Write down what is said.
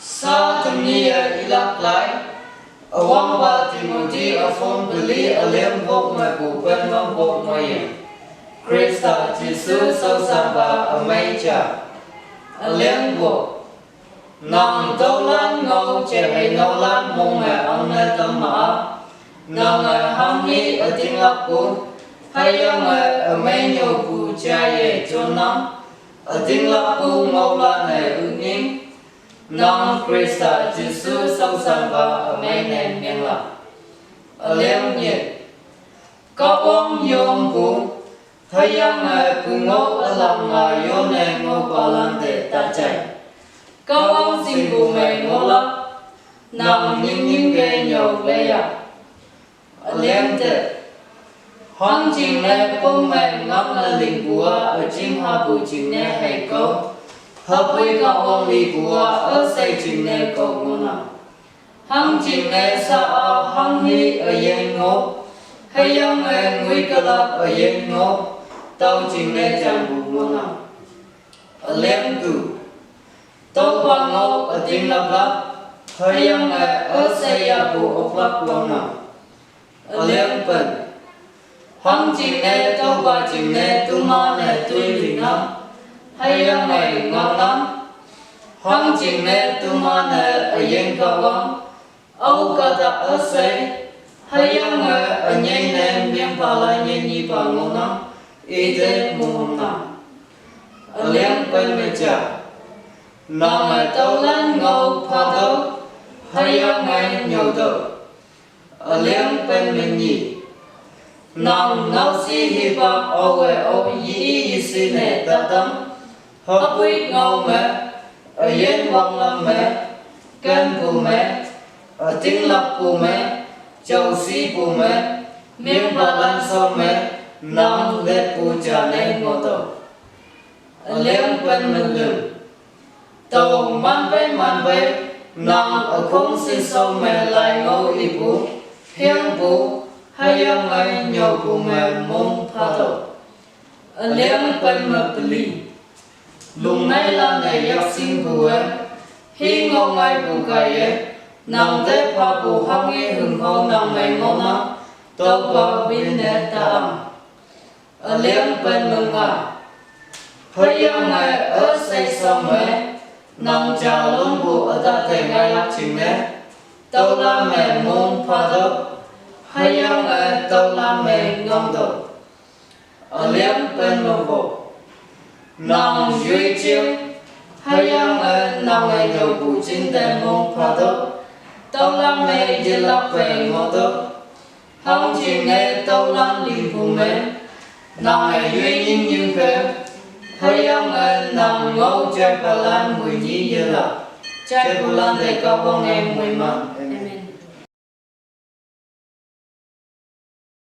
sa tâm nia ilak lai awang ba Timothy afon beli alem bok mai bu ben mang bok mai Krista Jesus sau samba amai cha alem bok nang tâu lan ngô che hay nâu lan mong mẹ ông nơi tâm mã nang hăng hi ở tiếng lắc cu hay ông ở mấy nhiều cụ cha ye cho nắng ở tiếng lắc cu ngô lan này ứng nhiên nang Krista Jesus sau sanh và ở mấy nền miền lạc ở liêm nhiệt có ông yong cụ hay ông cụ ngô ở lòng yo nè ngô bà lan để ta chạy có ông xin cụ mẹ ngô lắm nằm những cái nhiều lệ à liêm tệ hoang trình này bố mẹ ngắm là linh bùa ở trên hoa bù trình này hay câu hợp với các ông lì bùa ở xây trình này câu ngô nào hoang trình này sao hoang hi ở yên ngô hay ông người cơ lạc ở yên ngô tàu trình này chẳng bù ngô nào ở liêm tù tàu hoàng ngô ở tiếng lập lắp hay ông ở xây ya bù ốc lắp ngô nào ở liêm bần hoang trình này tàu ba trình này tu ma này tuy linh lắm hay ông ngon lắm hoang trình này tu ma này ở yên cao vắng âu ca ta ở xây hay ông ở nhanh này miếng bà lại nhanh như bà ngô lắm ý thế mù hông nào ở liêm bần mê chả nằm tàu lan ngô phá thấu hay ông nhiều tàu ở liêm bần mê nhị nằm ngao si hi bạc owe o yi si ne ta tâm hợp với ngao mẹ ở yên hoàng lâm mẹ ken của mẹ ở tiếng lập của mẹ châu si của mẹ miếng bà lan sau mẹ nằm lết của cha nên ngô tàu ở liêm bên mình lưng tàu man về nằm ở khung si sau mẹ lại ngô y bù hiang bù hay ông nhiều cụ mẹ mong phá thọ ở liêm bên mập lì lùng này là ngày yak sinh cụ hi ngô ngay cụ cày nằm tép phá cụ hăng nghe hừng hô nằm ngày ngô nắng tàu vào bên nét ta ở liêm bên mừng hay ông ở xây xong mẹ nằm trà luôn cụ ở ta thể ngay lạc trình nét tàu là mẹ mong phá thọ hay ông tàu làm mẹ ngon tàu ở liêm bên lông bộ nòng duy chiêm hay ông nòng nhiều cụ chính tên mong phá tàu làm mẹ dễ lọc về ngô tàu không chỉ nghe tàu làm linh phụ mẹ nòng duy nhìn như phép hay ông nòng ngô chạy bà lan mùi nhí dễ lọc chạy bà lan để có con em mùi mặn.